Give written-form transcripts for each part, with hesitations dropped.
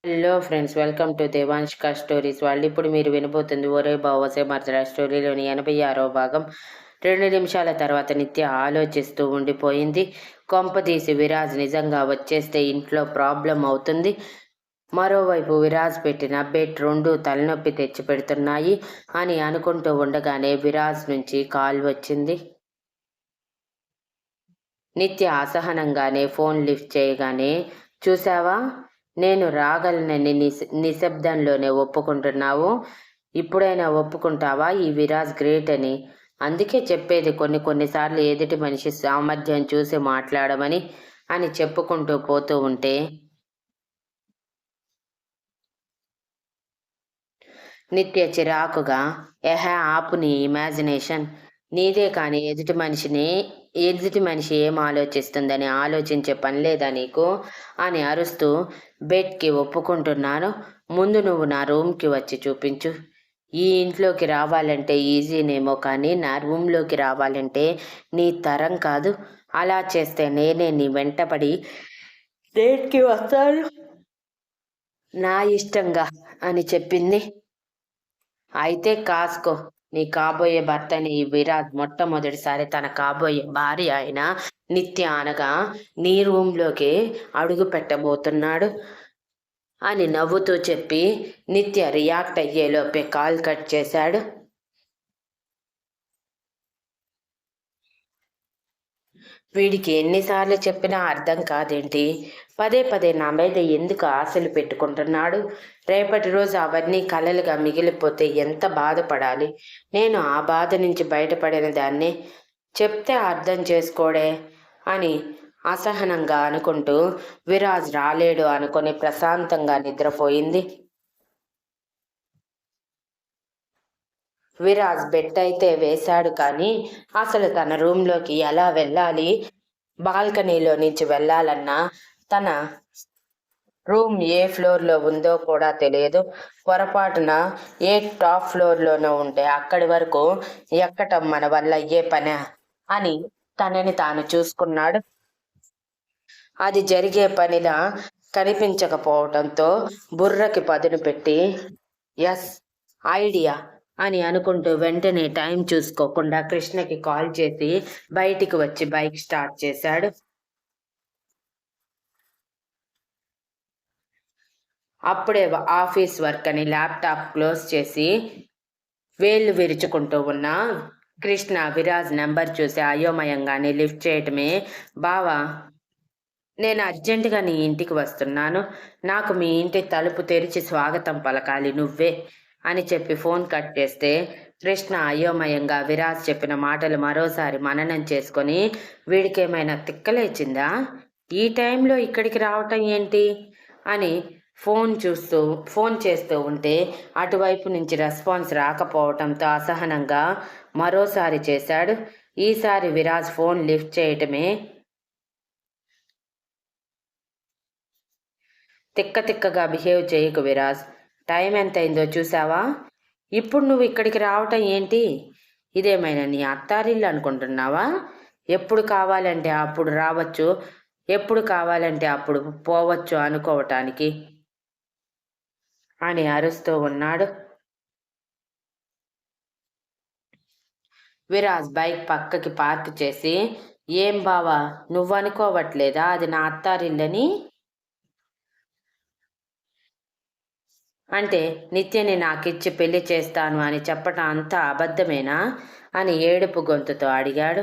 Hello friends, welcome to దేవాంష్క stories వాళ్ళు. ఇప్పుడు మీరు వినబోతుంది ఒరే బావసే మర్దరా స్టోరీలోని 86వ భాగం. 2 నిమిషాల తర్వాత నిత్య ఆలోచిస్తూ ఉండిపోయింది. కొంపదీసి విరాజ్ నిజంగా వచ్చేస్తే ఇంట్లో ప్రాబ్లం అవుతుంది. మరోవైపు విరాజ్ పెట్టిన బెట్ 2 తలనొప్పి తెచ్చి పెడుతున్నాయి అని అనుకుంటూ ఉండగానే విరాజ్ నుంచి కాల్ వచ్చింది. నిత్య అసహనంగానే ఫోన్ లిఫ్ట్ చేయగానే, చూసావా, నేను రాగలనని నిశ్శబ్దంలోనే ఒప్పుకుంటున్నావు. ఇప్పుడైనా ఒప్పుకుంటావా ఈ విరాజ్ గ్రేట్ అని? అందుకే చెప్పేది కొన్నిసార్లు ఎదుటి మనిషి సామర్థ్యం చూసి మాట్లాడమని అని చెప్పుకుంటూ పోతూ ఉంటే నిత్య చిరాకుగా, ఆపు నీ ఇమాజినేషన్. నీదే కానీ ఎదుటి మనిషి ఏం ఆలోచిస్తుందని ఆలోచించే పని లేదా నీకు అని అరుస్తూ, బెడ్కి ఒప్పుకుంటున్నాను, ముందు నువ్వు నా రూమ్కి వచ్చి చూపించు. ఈ ఇంట్లోకి రావాలంటే ఈజీనేమో కానీ నా రూమ్లోకి రావాలంటే నీ తరం కాదు. అలా చేస్తే నేనే నీ వెంటపడి డేట్కి వస్తాను నా ఇష్టంగా అని చెప్పింది. అయితే కాసుకో, నీ కాబోయే భర్తని విరాజ్ మొట్టమొదటిసారి తన కాబోయే భార్య అయిన నిత్య అనగా నీ రూమ్లోకి అడుగు పెట్టబోతున్నాడు అని నవ్వుతూ చెప్పి నిత్య రియాక్ట్ అయ్యేలోపే కాల్ కట్ చేశాడు. వీడికి ఎన్నిసార్లు చెప్పినా అర్థం కాదేంటి? పదే పదే నా మీద ఎందుకు ఆశలు పెట్టుకుంటున్నాడు? రేపటి రోజు అవన్నీ కలలుగా మిగిలిపోతే ఎంత బాధపడాలి? నేను ఆ బాధ నుంచి బయటపడిన దాన్ని చెప్తే అర్థం చేసుకోడే అని అసహనంగా అనుకుంటూ విరాజ్ రాలేడు అనుకొని ప్రశాంతంగా నిద్రపోయింది. విరాజ్ బెట్ అయితే వేశాడు కానీ అసలు తన రూమ్లోకి ఎలా వెళ్ళాలి? బాల్కనీలో నుంచి వెళ్ళాలన్నా తన రూమ్ ఏ ఫ్లోర్లో ఉందో కూడా తెలియదు. పొరపాటున ఏ టాప్ ఫ్లోర్లోనో ఉంటే అక్కడి వరకు ఎక్కటం మన వల్ల అయ్యే పని అని తనని తాను చూసుకున్నాడు. అది జరిగే పనిలా కనిపించకపోవడంతో బుర్రకి పదును పెట్టి ఎస్, ఐడియా అని అనుకుంటూ వెంటనే టైం చూసుకోకుండా కృష్ణకి కాల్ చేసి బయటికి వచ్చి బైక్ స్టార్ట్ చేశాడు. అప్పుడే ఆఫీస్ వర్క్ అని ల్యాప్టాప్ క్లోజ్ చేసి వేళ్ళు విరుచుకుంటూ ఉన్న కృష్ణ విరాజ్ నెంబర్ చూసి అయోమయంగానే లిఫ్ట్ చేయటమే, బావా, నేను అర్జెంటుగా నీ ఇంటికి వస్తున్నాను, నాకు మీ ఇంటి తలుపు తెరిచి స్వాగతం పలకాలి నువ్వే అని చెప్పి ఫోన్ కట్ చేస్తే కృష్ణ అయోమయంగా విరాజ్ చెప్పిన మాటలు మరోసారి మననం చేసుకొని, వీడికేమైనా తిక్కలేచిందా, ఈ టైంలో ఇక్కడికి రావటం ఏంటి అని ఫోన్ చేస్తూ ఉంటే అటువైపు నుంచి రెస్పాన్స్ రాకపోవటంతో అసహనంగా మరోసారి చేశాడు. ఈసారి విరాజ్ ఫోన్ లిఫ్ట్ చేయటమే, తిక్కగా బిహేవ్ చేయకు విరాజ్, టైం ఎంతైందో చూసావా? ఇప్పుడు నువ్వు ఇక్కడికి రావటం ఏంటి? ఇదేమైనా నీ అత్తారిల్లు అనుకుంటున్నావా? ఎప్పుడు కావాలంటే అప్పుడు రావచ్చు, ఎప్పుడు కావాలంటే అప్పుడు పోవచ్చు అనుకోవటానికి అని అరుస్తూ ఉన్నాడు. విరాజ్ బైక్ పక్కకి పార్క్ చేసి, ఏం బావా, నువ్వు అనుకోవట్లేదా అది నా అత్తారిల్లని? అంటే నిత్యని నాకిచ్చి పెళ్లి చేస్తాను అని చెప్పటం అంతా అబద్ధమేనా అని ఏడుపు గొంతుతో అడిగాడు.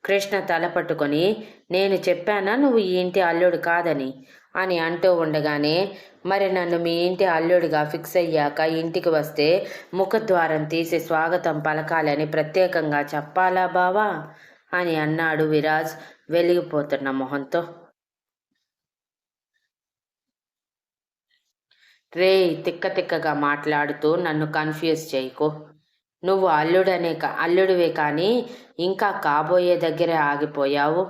కృష్ణ తల పట్టుకొని, నేను చెప్పానా నువ్వు ఈ ఇంటి అల్లుడు కాదని అని అంటూ ఉండగానే, మరి నన్ను మీ ఇంటి అల్లుడిగా ఫిక్స్ అయ్యాక ఇంటికి వస్తే ముఖద్వారం తీసి స్వాగతం పలకాలని ప్రత్యేకంగా చెప్పాలా బావా అని అన్నాడు విరాజ్ వెలిగిపోతున్న మొహంతో. రే, తిక్కగా మాట్లాడుతూ నన్ను కన్ఫ్యూజ్ చేయకు. నువ్వు అల్లుడివే కానీ ఇంకా కాబోయే దగ్గరే ఆగిపోయావు.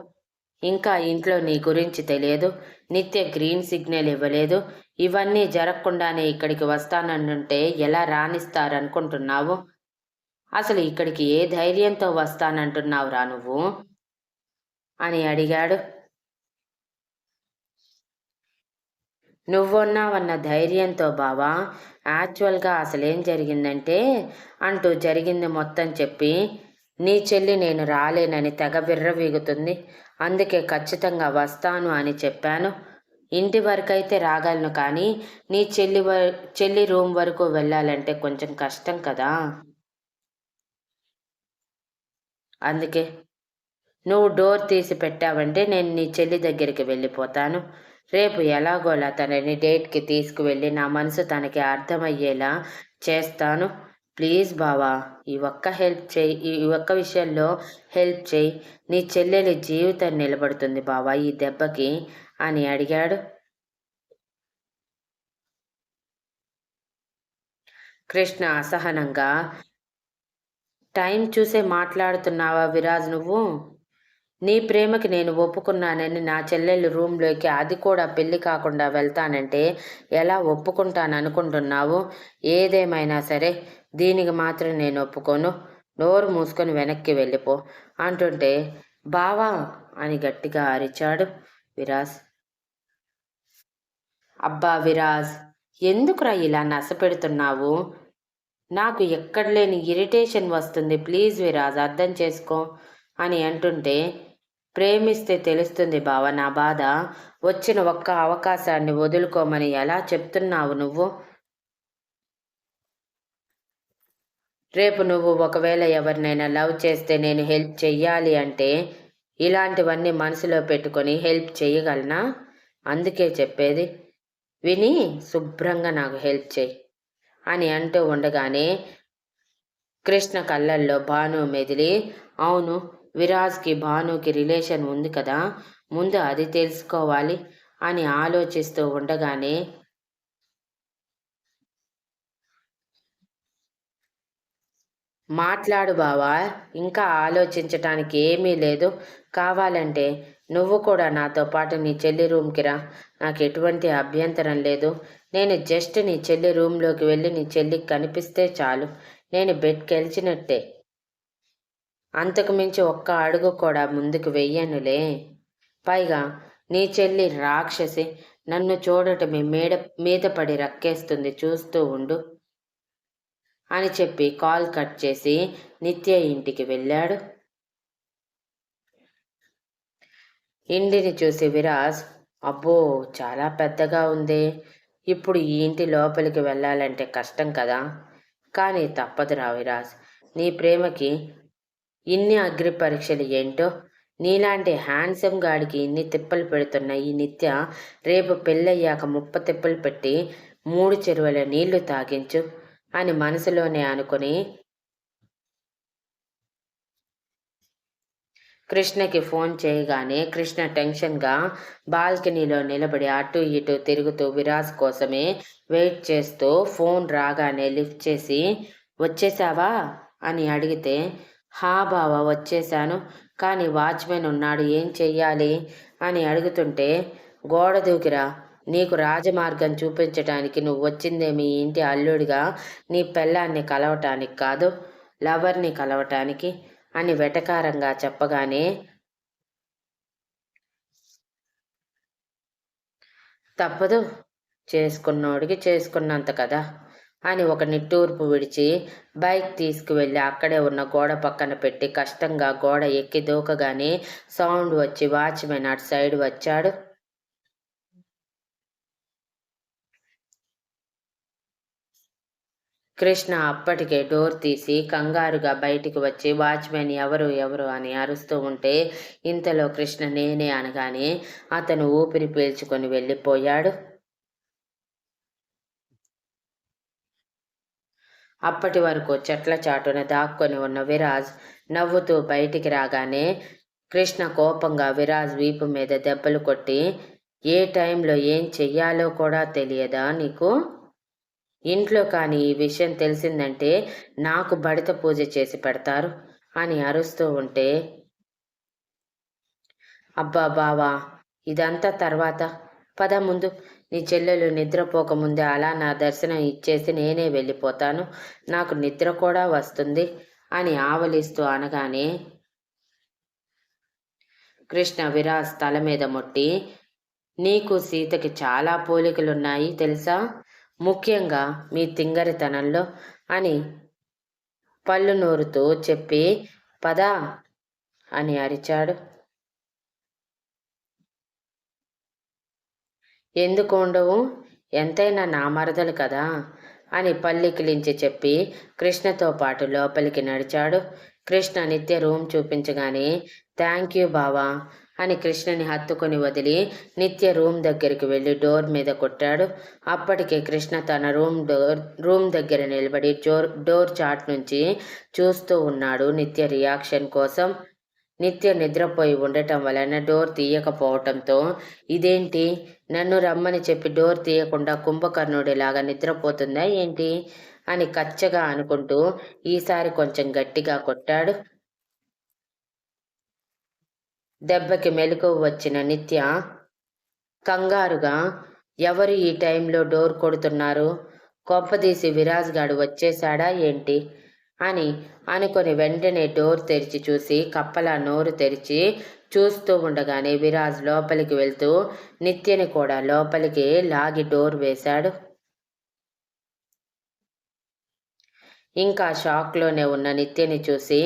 ఇంకా ఇంట్లో నీ గురించి తెలియదు, నిత్య గ్రీన్ సిగ్నల్ ఇవ్వలేదు. ఇవన్నీ జరగకుండానే ఇక్కడికి వస్తానంటుంటే ఎలా రాణిస్తారనుకుంటున్నావు? అసలు ఇక్కడికి ఏ ధైర్యంతో వస్తానంటున్నావురా నువ్వు అని అడిగాడు. నువ్వున్నావన్న ధైర్యంతో బావా యాక్చువల్గా అసలేం జరిగిందంటే అంటూ జరిగింది మొత్తం చెప్పి నీ చెల్లి నేను రాలేనని తెగ విర్రవీగుతుంది. అందుకే ఖచ్చితంగా వస్తాను అని చెప్పాను. ఇంటి వరకైతే రాగలను కానీ నీ చెల్లి రూమ్ వరకు వెళ్ళాలంటే కొంచెం కష్టం కదా. అందుకే నువ్వు డోర్ తీసి పెట్టావంటే నేను నీ చెల్లి దగ్గరికి వెళ్ళిపోతాను. రేపు ఎలాగోలా తనని డేట్కి తీసుకువెళ్ళి నా మనసు తనకి అర్థమయ్యేలా చేస్తాను. ప్లీజ్ బావా ఈ ఒక్క విషయంలో హెల్ప్ చేయి. నీ చెల్లెలి జీవితం నిలబడుతుంది బావా ఈ దెబ్బకి అని అడిగాడు. కృష్ణ అసహనంగా, టైం చూసే మాట్లాడుతున్నావా విరాజ్ నువ్వు? నీ ప్రేమకి నేను ఒప్పుకున్నానని నా చెల్లెలు రూమ్లోకి అది కూడా పెళ్లి కాకుండా వెళ్తానంటే ఎలా ఒప్పుకుంటాననుకుంటున్నావు? ఏదేమైనా సరే దీనికి మాత్రం నేను ఒప్పుకోను. నోరు మూసుకొని వెనక్కి వెళ్ళిపో అంటుంటే బావా అని గట్టిగా అరిచాడు విరాజ్. అబ్బా విరాజ్, ఎందుకురా ఇలా నసపెడుతున్నావు? నాకు ఎక్కడ లేని ఇరిటేషన్ వస్తుంది. ప్లీజ్ విరాజ్ అర్థం చేసుకో అని అంటుంటే ప్రేమిస్తే తెలుస్తుంది బావ నా బాధ. వచ్చిన ఒక్క అవకాశాన్ని వదులుకోమని ఎలా చెప్తున్నావు నువ్వు? రేపు నువ్వు ఒకవేళ ఎవరినైనా లవ్ చేస్తే నేను హెల్ప్ చెయ్యాలి అంటే ఇలాంటివన్నీ మనసులో పెట్టుకొని హెల్ప్ చేయగలనా? అందుకే చెప్పేది విని శుభ్రంగా నాకు హెల్ప్ చేయి అని అంటూ ఉండగానే కృష్ణ కళ్ళల్లో భాను మెదిలి, అవును విరాజ్కి భానుకి రిలేషన్ ఉంది కదా, ముందు అది తెలుసుకోవాలి అని ఆలోచిస్తూ ఉండగానే మాట్లాడు బావా, ఇంకా ఆలోచించటానికి ఏమీ లేదు. కావాలంటే నువ్వు కూడా నాతో పాటు నీ చెల్లి రూమ్కి రా, నాకు ఎటువంటి అభ్యంతరం లేదు. నేను జస్ట్ నీ చెల్లి రూమ్లోకి వెళ్ళి నీ చెల్లికి కనిపిస్తే చాలు, నేను బెడ్ గెలిచినట్టే. అంతకు మించి ఒక్క అడుగు కూడా ముందుకు వెయ్యనులే. పైగా నీ చెల్లి రాక్షసి, నన్ను చూడటమే మీద పడి రక్కేస్తుంది, చూస్తూ ఉండు అని చెప్పి కాల్ కట్ చేసి నిత్య ఇంటికి వెళ్ళాడు. ఇంటిని చూసి విరాజ్, అబ్బో చాలా పెద్దగా ఉంది, ఇప్పుడు ఈ ఇంటి లోపలికి వెళ్ళాలంటే కష్టం కదా, కానీ తప్పదురా విరాజ్, నీ ప్రేమకి ఇన్ని అగ్రి పరీక్షలు ఏంటో. నీలాంటి హ్యాండ్సమ్ గాడికి ఇన్ని తిప్పలు పెడుతున్న ఈ నిత్య రేపు పెళ్ళయ్యాక తిప్పలు పెట్టి 3 చెరువుల నీళ్లు తాగించు అని మనసులోనే అనుకుని కృష్ణకి ఫోన్ చేయగానే కృష్ణ టెన్షన్గా బాల్కనీలో నిలబడి అటు ఇటు తిరుగుతూ విరాజ్ కోసమే వెయిట్ చేస్తూ ఫోన్ రాగానే లిఫ్ట్ చేసి వచ్చేసావా అని అడిగితే, హా బావ వచ్చేశాను, కానీ వాచ్మెన్ ఉన్నాడు, ఏం చెయ్యాలి అని అడుగుతుంటే, గోడ దూకిరా, నీకు రాజమార్గం చూపించటానికి నువ్వు వచ్చిందేమి ఇంటి అల్లుడిగా నీ పెళ్ళాన్ని కలవటానికి కాదు, లవర్ని కలవటానికి అని వెటకారంగా చెప్పగానే, తప్పదు, చేసుకున్నోడికి చేసుకున్నంత కదా అని ఒక నిట్టూర్పు విడిచి బైక్ తీసుకువెళ్ళి అక్కడే ఉన్న గోడ పక్కన పెట్టి కష్టంగా గోడ ఎక్కి దూకగానే సౌండ్ వచ్చి వాచ్మెన్ అటు సైడ్ వచ్చాడు. కృష్ణ అప్పటికే డోర్ తీసి కంగారుగా బయటికి వచ్చి వాచ్మెన్ ఎవరు ఎవరు అని అరుస్తూ ఉంటే ఇంతలో కృష్ణ నేనే అనగానే అతను ఊపిరి పీల్చుకొని వెళ్ళిపోయాడు. అప్పటి వరకు చెట్ల చాటున దాక్కొని ఉన్న విరాజ్ నవ్వుతూ బయటికి రాగానే కృష్ణ కోపంగా విరాజ్ వీపు మీద దెబ్బలు కొట్టి, ఏ టైంలో ఏం చెయ్యాలో కూడా తెలియదా నీకు? ఇంట్లో కానీ ఈ విషయం తెలిసిందంటే నాకు బడిత పూజ చేసి పెడతారు అని అరుస్తూ ఉంటే, అబ్బా బావా ఇదంతా తర్వాత, పద ముందు నీ చెల్లెలు నిద్రపోకముందే అలా నా దర్శనం ఇచ్చేసి నేనే వెళ్ళిపోతాను, నాకు నిద్ర కూడా వస్తుంది అని ఆవలిస్తూ అనగానే కృష్ణ విరాజ్ తల మీద ముట్టి, నీకు సీతకి చాలా పోలికలున్నాయి తెలుసా, ముఖ్యంగా మీ తింగరితనంలో అని పళ్ళు నూరుతూ చెప్పి పదా అని అరిచాడు. ఎందుకు ఉండవు, ఎంతైనా నా మరదలు కదా అని పల్లికిలించి చెప్పి కృష్ణతో పాటు లోపలికి నడిచాడు. కృష్ణ నిత్య రూమ్ చూపించగానే థ్యాంక్ యూ బావా అని కృష్ణని హత్తుకొని వదిలి నిత్య రూమ్ దగ్గరికి వెళ్ళి డోర్ మీద కొట్టాడు. అప్పటికే కృష్ణ తన రూమ్ దగ్గర నిలబడి డోర్ చాట్ నుంచి చూస్తూ ఉన్నాడు నిత్య రియాక్షన్ కోసం. నిత్య నిద్రపోయి ఉండటం వలన డోర్ తీయకపోవటంతో ఇదేంటి, నన్ను రమ్మని చెప్పి డోర్ తీయకుండా కుంభకర్ణుడిలాగా నిద్రపోతుందా ఏంటి అని కచ్చగా అనుకుంటూ ఈసారి కొంచెం గట్టిగా కొట్టాడు. దెబ్బకి మెలకువ వచ్చిన నిత్య కంగారుగా ఎవరు ఈ టైంలో డోర్ కొడుతున్నారు, కొంపదీసి విరాజ్ గాడు వచ్చేశాడా ఏంటి అని అనుకొని వెంటనే డోర్ తెరిచి చూసి కప్పలా నోరు తెరిచి చూస్తూ ఉండగానే విరాజ్ లోపలికి వెళ్తూ నిత్యని కూడా లోపలికి లాగి డోర్ వేశాడు. ఇంకా షాక్లోనే ఉన్న నిత్యని చూసి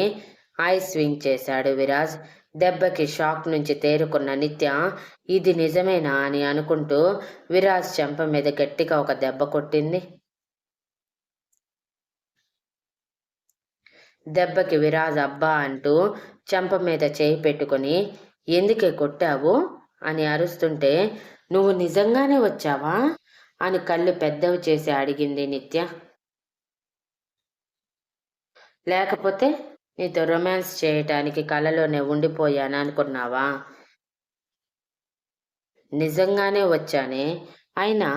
ఐ స్వింగ్ చేశాడు విరాజ్. దెబ్బకి షాక్ నుంచి తేరుకున్న నిత్య ఇది నిజమేనా అని అనుకుంటూ విరాజ్ చెంప మీద గట్టిగా ఒక దెబ్బ కొట్టింది. దెబ్బకి విరాజ్ అబ్బా అంటూ చెంప మీద చేయి పెట్టుకుని ఎందుకే కొట్టావు అని అరుస్తుంటే నువ్వు నిజంగానే వచ్చావా అని కళ్ళు పెద్దవి చేసి అడిగింది నిత్య. లేకపోతే నీతో రొమాన్స్ చేయటానికి కలలోనే ఉండిపోయాను అనుకున్నావా? నిజంగానే వచ్చానే, అయినా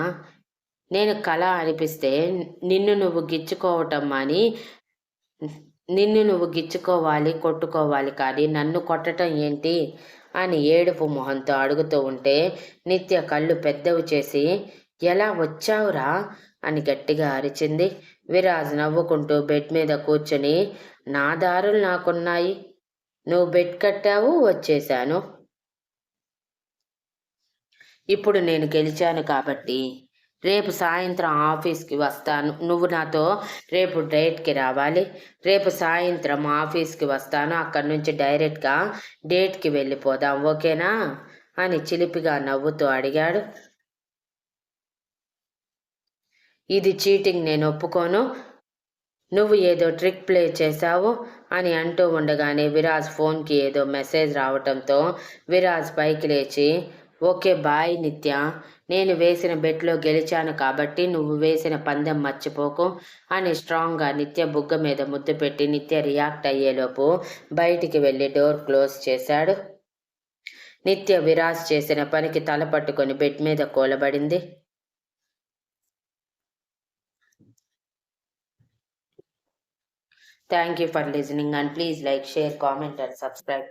నేను కళ అనిపిస్తే నిన్ను నువ్వు గిచ్చుకోవటం అని నిన్ను నువ్వు గిచ్చుకోవాలి కొట్టుకోవాలి కానీ నన్ను కొట్టడం ఏంటి అని ఏడుపు మొహంతో అడుగుతూ ఉంటే నిత్య కళ్ళు పెద్దవి చేసి ఎలా వచ్చావురా అని గట్టిగా అరిచింది. విరాజ్ నవ్వుకుంటూ బెడ్ మీద కూర్చొని నా దారులు నాకున్నాయి, నువ్వు బెడ్ కట్టావు వచ్చేశాను, ఇప్పుడు నేను గెలిచాను కాబట్టి రేపు సాయంత్రం ఆఫీస్కి వస్తాను, నువ్వు నాతో రేపు డేట్కి రావాలి, రేపు సాయంత్రం ఆఫీస్కి వస్తాను, అక్కడి నుంచి డైరెక్ట్గా డేట్కి వెళ్ళిపోదాం ఓకేనా అని చిలిపిగా నవ్వుతూ అడిగాడు. ఇది చీటింగ్, నేను ఒప్పుకోను, నువ్వు ఏదో ట్రిక్ ప్లే చేశావు అని అంటూ ఉండగానే విరాజ్ ఫోన్కి ఏదో మెసేజ్ రావటంతో విరాజ్ పైకి లేచి ఓకే బాయ్ నిత్య, నేను వేసిన బెట్లో గెలిచాను కాబట్టి నువ్వు వేసిన పందెం మర్చిపోకు అని స్ట్రాంగ్గా నిత్య బుగ్గ మీద ముద్దు పెట్టి నిత్య రియాక్ట్ అయ్యేలోపు బయటికి వెళ్ళి డోర్ క్లోజ్ చేశాడు. నిత్య విరాజ్ చేసిన పనికి తల పట్టుకొని బెడ్ మీద కూలబడింది. Thank you for listening and please like, share, comment and subscribe.